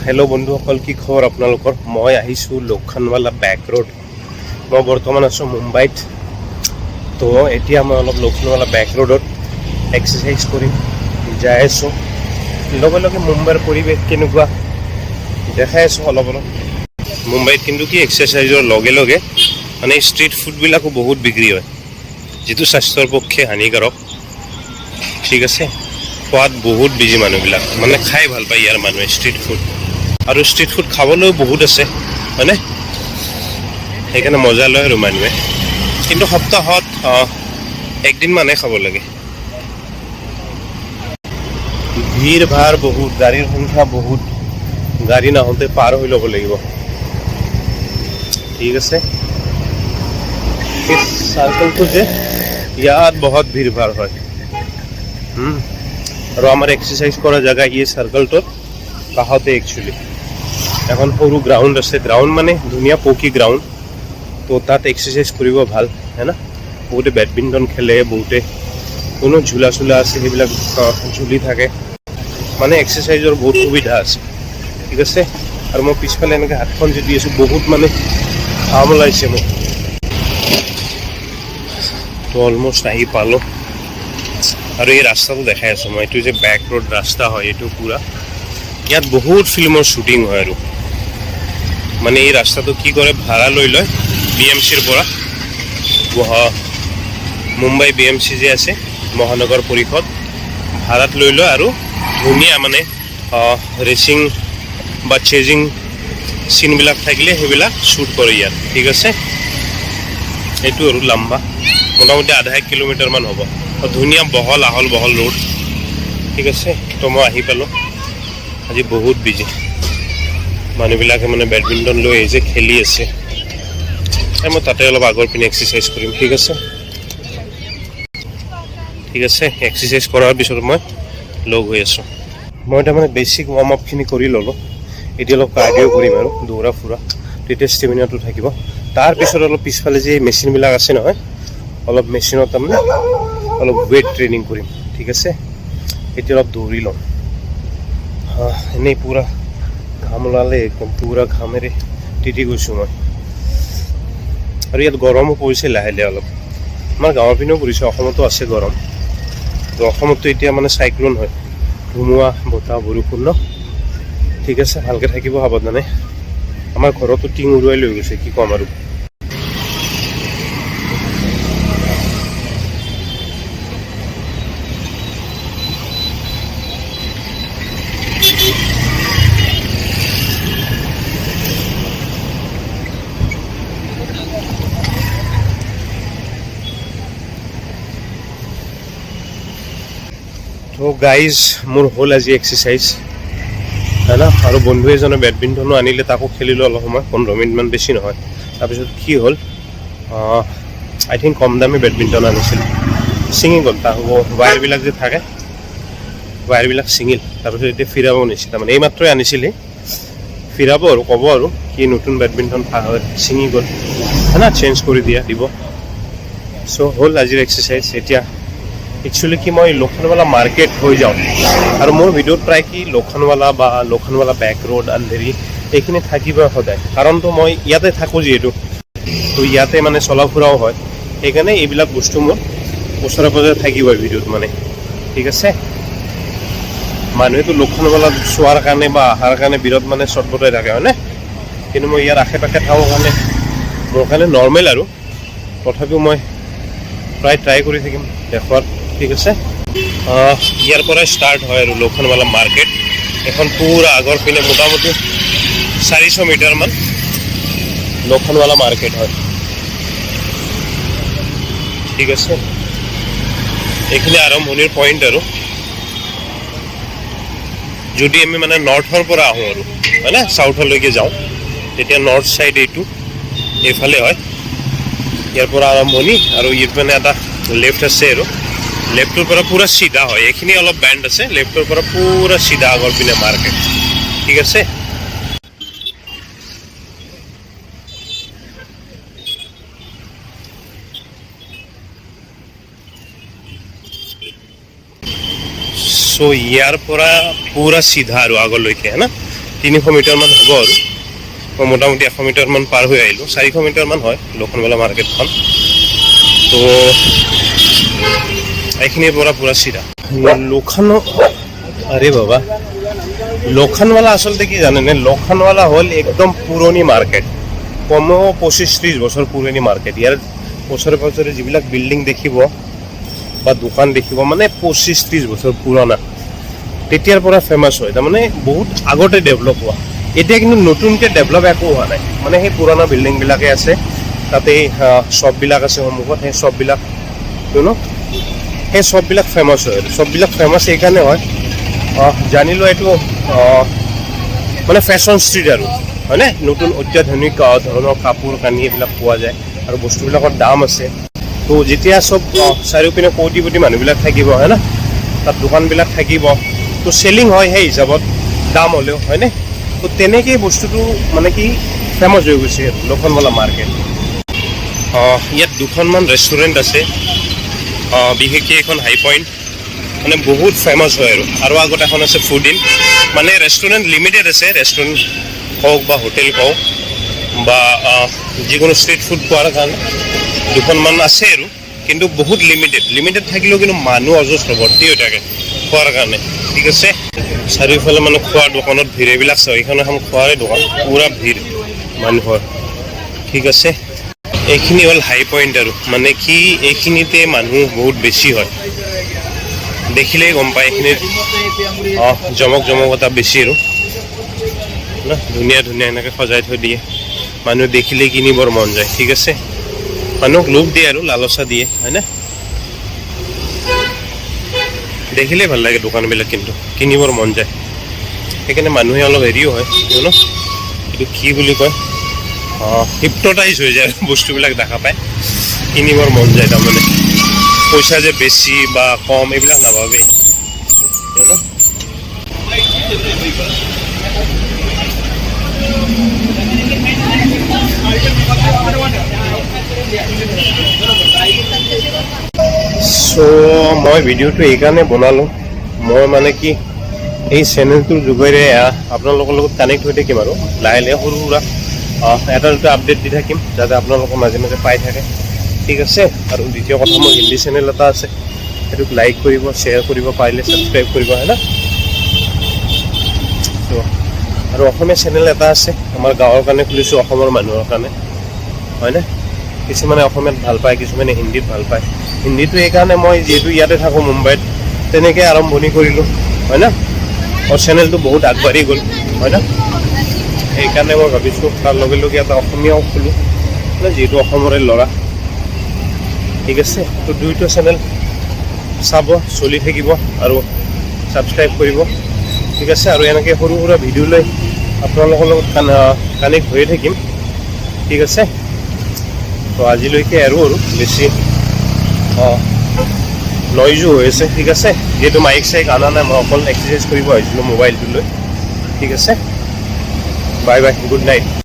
hello बंधुসকল কি খবৰ আপোনালোকৰ মই আহিছো লক্ষণৱালা বেক ৰোড মই বৰ্তমান আছো মুম্বাইত তো এতিয়া মই অলপ লক্ষণৱালা বেক ৰোডত এক্সাৰসাইজ কৰিম যাই আছো লগে লগে মুম্বাইৰ পৰিৱেশ কেনেকুৱা দেখাই আছো অলপ অলপ মুম্বাইত কিন্তু কি এক্সাৰসাইজৰ লগে লগে মানে ষ্ট্ৰীট ফুড বিলাকো বহুত বিক্ৰী হয় যেটো স্বাস্থ্যৰ পক্ষে হানিকাৰক ঠিক আছে সোৱাদ বহুত বিজি মানুহবিলাক মানে খাই ভাল পায় ইয়াৰ মানুহে ষ্ট্ৰীট ফুড আৰু ষ্ট্ৰীট ফুড খাবলৈও বহুত আছে হয়নে সেইকাৰণে মজা লয় আৰু মানুহে কিন্তু সপ্তাহত একদিন মানে খাব লাগে ভিৰ ভাৰ বহুত গাড়ীৰ সংখ্যা বহুত গাড়ী নাহোঁতে পাৰ হৈ ল'ব লাগিব ঠিক আছে এই চাৰ্কলটো যে ইয়াত বহুত ভিৰ ভাৰ হয় আৰু আমাৰ এক্সাৰসাইজ কৰা জায়গা এই চাৰ্কলটোৰ কাষতে একচুয়ালি এখন সৰু গ্ৰাউণ্ড আছে গ্ৰাউণ্ড মানে ধুনীয়া পকি গ্ৰাউণ্ড তো তাত এক্সাৰসাইজ কৰিব ভাল হয় না বহুতে বেডমিণ্টন খেলে বহুতে কোনো ঝুলা চুলা আছে সেইবিলাক ঝুলি থাকে মানে এক্সাৰসাইজৰ বহুত সুবিধা আছে ঠিক আছে আৰু মই পিছফালে এনেকৈ হাতখন যে দি আছোঁ বহুত মানে ঘাম ওলাইছে মোক তো অলমষ্ট আহি পালোঁ আৰু এই ৰাস্তাটো দেখাই আছোঁ মই এইটো যে বেক ৰোড ৰাস্তা হয় এইটো পুৰা ইয়াত বহুত ফিল্মৰ শ্বুটিং হয় আৰু মানে এই ৰাস্তাটো কি কৰে ভাড়া লৈ লয় BMCৰ পৰা মুম্বাই BMC যে আছে মহানগৰ পৰিষদ ভাড়াত লৈ লয় আৰু ধুনীয়া মানে ৰেচিং বা চেজিং চিনবিলাক থাকিলে সেইবিলাক শ্বুট কৰে ইয়াত ঠিক আছে এইটো আৰু লম্বা মোটামুটি 1.5 কিলোমিটাৰমান হ'ব ধুনীয়া বহল আহল বহল ৰোড ঠিক আছে তো মই আহি পালোঁ আজি বহুত বিজি মানুহবিলাকে মানে বেডমিণ্টন লৈ আহিছে খেলি আছে মই তাতে অলপ আগৰ পিনে এক্সাৰসাইজ কৰিম ঠিক আছে এক্সাৰসাইজ কৰাৰ পিছত মই লগ হৈ আছোঁ মই তাৰমানে বেছিক ৱাৰ্ম আপখিনি কৰি ল'লোঁ এতিয়া অলপ কাৰ্ডিঅ' কৰিম আৰু দৌৰা ফুৰা তেতিয়া ষ্টেমিনাটো থাকিব তাৰপিছত অলপ পিছফালে যে মেচিনবিলাক আছে নহয় অলপ মেচিনত তাৰমানে অলপ ৱেইট ট্ৰেইনিং কৰিম ঠিক আছে এতিয়া অলপ দৌৰি লওঁ এনেই পুৰা ঘাম ওলালে একদম পুৰা ঘামেৰে তিতি গৈছোঁ মই আৰু ইয়াত গৰমো পৰিছে লাহে লাহে অলপ আমাৰ গাঁৱৰ পিনেও পৰিছে অসমতো আছে গৰম তো অসমতো এতিয়া মানে চাইক্লন হয় ধুমুহা বতাহ বৰষুণ ন ঠিক আছে ভালকৈ থাকিব সাৱধানে আমাৰ ঘৰতো টিং উৰুৱাই লৈ গৈছে কি ক'ম আৰু তো গাইজ মোৰ হ'ল আজি এক্সাৰসাইজ হয় না আৰু বন্ধু এজনে বেডমিণ্টনো আনিলে তাকো খেলিলোঁ অলপ সময় 15 মিনিটমান বেছি নহয় তাৰপিছত কি হ'ল আই থিংক কম দামী বেডমিণ্টন আনিছিল ছিঙি গ'ল তাৰ ৱায়াৰবিলাক যে থাকে ৱায়াৰবিলাক ছিঙিল তাৰপিছত এতিয়া ফিৰাব নিছিল তাৰমানে এইমাত্ৰই আনিছিলেই ফিৰাব আৰু ক'ব আৰু কি নতুন বেডমিণ্টন ছিঙি গ'ল হয় না চেঞ্জ কৰি দিব চ' হ'ল আজিৰ এক্সাৰসাইজ এতিয়া একচুৱেলি কি মই লক্ষণৱালা মাৰ্কেট হৈ যাওঁ আৰু মোৰ ভিডিঅ'ত প্ৰায় কি লক্ষণৱালা বেক ৰোড আন্ধেৰি এইখিনি থাকিব সদায় কাৰণতো মই ইয়াতে থাকোঁ যিহেতু তো ইয়াতে মানে চলা ফুৰাও হয় সেইকাৰণে এইবিলাক বস্তু মোৰ ওচৰে পাজৰে থাকিব ভিডিঅ'ত মানে ঠিক আছে মানুহেতো লক্ষণৱালা চোৱাৰ কাৰণে বা অহাৰ কাৰণে বিৰত মানে চটবটাই থাকে হয়নে কিন্তু মই ইয়াৰ আশে পাশে থাকাৰ কাৰণে মোৰ কাৰণে নৰ্মেল আৰু তথাপিও মই প্ৰায় ট্ৰাই কৰি থাকিম দেখুৱাৰ ঠিক আছে ইয়াৰ পৰাই ষ্টাৰ্ট হয় আৰু লক্ষণৱালা মাৰ্কেট এখন পুৰা আগৰ পিনে মোটামুটি 400 মিটাৰমান লক্ষণৱালা মাৰ্কেট হয় ঠিক আছে এইখিনি আৰম্ভণিৰ পইণ্ট আৰু যদি আমি মানে নৰ্থৰ পৰা আহোঁ আৰু হয় না চাউথলৈকে যাওঁ তেতিয়া নৰ্থ ছাইড এইটো এইফালে হয় ইয়াৰ পৰা আৰম্ভণি আৰু ইয়াৰ মানে এটা লেফ্ট আছে আৰু লেফ্টৰ পৰা পুৰা চিধা হয় এইখিনি অলপ বেণ্ড আছে লেফ্টৰ পৰা পুৰা চিধা আগৰ পিনে মাৰ্কেট ঠিক আছে सो यार पूरा पूरा सीधा आगলৈকে है ना 300 মিটাৰমান হ'ব আৰু মই মোটামুটি 100 মিটাৰমান পাৰ হৈ আহিলোঁ 400 মিটাৰমান হয় লোখণ্ডৱালা মাৰ্কেটখন তো এইখিনিৰ পৰা পূৰা চিধা আৰে বাবা লোখণ্ডৱালা আচলতে কি জানেনে লোখণ্ডৱালা হ'ল একদম পুৰণি মাৰ্কেট কমেও 25-30 বছৰ পুৰণি মাৰ্কেট ইয়াৰ ওচৰে পাঁজৰে যিবিলাক বিল্ডিং দেখিব বা দোকান দেখিব মানে 25-30 বছৰ পুৰণা তেতিয়াৰ পৰা ফেমাছ হয় তাৰমানে বহুত আগতে ডেভেলপ হোৱা এতিয়া কিন্তু নতুনকৈ ডেভেলপ একো হোৱা নাই মানে সেই পুৰণা বিল্ডিংবিলাকে আছে তাতে শ্বপবিলাক আছে সন্মুখত সেই শ্বপবিলাক সেই শ্বপবিলাক ফেমাছ হয় শ্বপবিলাক ফেমাছ এইকাৰণে হয় জানিলো এইটো মানে ফেশ্বন ষ্ট্ৰীট আৰু হয়নে নতুন অত্যাধুনিক ধৰণৰ কাপোৰ কানি এইবিলাক পোৱা যায় আৰু বস্তুবিলাকৰ দাম আছে তো যেতিয়া চব চাৰিওপিনে কোটিপতি মানুহবিলাক থাকিব হয় না তাত দোকানবিলাক থাকিব তো চেলিং হয় সেই হিচাপত দাম হ'লেও হয়নে তো তেনেকেই বস্তুটো মানে কি ফেমাছ হৈ গৈছে লোখণ্ডৱালা মাৰ্কেট ইয়াত দুখনমান ৰেষ্টুৰেণ্ট আছে বিশেষকৈ এখন হাই পইণ্ট মানে বহুত ফেমাছ হয় আৰু আগত এখন আছে ফুড ইন মানে ৰেষ্টুৰেণ্ট লিমিটেড আছে ৰেষ্টুৰেণ্ট হওক বা হোটেল হওক বা যিকোনো ষ্ট্ৰীট ফুড পোৱাৰ কাৰণে দুখনমান আছে আৰু কিন্তু বহুত লিমিটেড থাকিলেও কিন্তু মানুহ অজস্ৰ ভৰ্তি হৈ থাকে খোৱাৰ কাৰণে ঠিক আছে চাৰিওফালে মানে খোৱাৰ দোকানত ভিৰ এইবিলাক চাওঁ এইখন এখন খোৱাৰে দোকান পূৰা ভিৰ মানুহৰ ঠিক আছে এইখিনি হ'ল হাই পইণ্ট আৰু মানে কি এইখিনিতে মানুহ বহুত বেছি হয় দেখিলেই গম পায় এইখিনিত জমকতা বেছি আৰু না ধুনীয়া এনেকৈ সজাই থৈ দিয়ে মানুহ দেখিলেই কিনিবৰ মন যায় ঠিক আছে মানুহক লোভ দিয়ে আৰু লালচা দিয়ে হয়নে দেখিলেই ভাল লাগে দোকানবিলাক কিন্তু কিনিবৰ মন যায় সেইকাৰণে মানুহে অলপ হেৰিও হয় এইটো কি বুলি কয় হিপনটাইজ হৈ যায় বস্তুবিলাক দেখা পায় কিনিবৰ মন যায় তাৰমানে পইচা যে বেছি বা কম এইবিলাক নাভাবেই চ' মই ভিডিঅ'টো এইকাৰণে বনালোঁ মই মানে কি এই চেনেলটোৰ যোগেৰে আপোনালোকৰ লগত কানেক্ট হৈ থাকিম আৰু লাহে সৰু সুৰা এটা দুটা আপডেট দি থাকিম যাতে আপোনালোকৰ মাজে মাজে পাই থাকে ঠিক আছে আৰু দ্বিতীয় কথা মোৰ হিন্দী চেনেল এটা আছে সেইটোক লাইক কৰিব শ্বেয়াৰ কৰিব পাৰিলে ছাবস্ক্ৰাইব কৰিব হয় না ত' আৰু অসমীয়া চেনেল এটা আছে আমাৰ গাঁৱৰ কাৰণে খুলিছোঁ অসমৰ মানুহৰ কাৰণে হয়নে কিছুমানে অসমীয়াত ভাল পায় কিছুমানে হিন্দীত ভাল পায় হিন্দীটো এইকাৰণে মই যিহেতু ইয়াতে থাকোঁ মুম্বাইত তেনেকৈ আৰম্ভণি কৰিলোঁ হয় না আৰু চেনেলটো বহুত আগবাঢ়ি গ'ল হয় না সেইকাৰণে মই ভাবিছোঁ তাৰ লগে লগে এটা অসমীয়াও খোলোঁ মানে যিহেতু অসমৰে ল'ৰা ঠিক আছে তো দুইটা চেনেল চাব চলি থাকিব আৰু ছাবস্ক্ৰাইব কৰিব ঠিক আছে আৰু এনেকৈ সৰু সুৰা ভিডিঅ' লৈ আপোনালোকৰ লগত কানেক্ট হৈয়ে থাকিম ঠিক আছে তো আজিলৈকে আৰু বেছি নইজো হৈ আছে ঠিক আছে যিহেতু মাইক চাইক অনা নাই মই অকল এক্সাৰচাইজ কৰিব আহিছিলোঁ মোবাইলটো লৈ ঠিক আছে বাই বাই গুড নাইট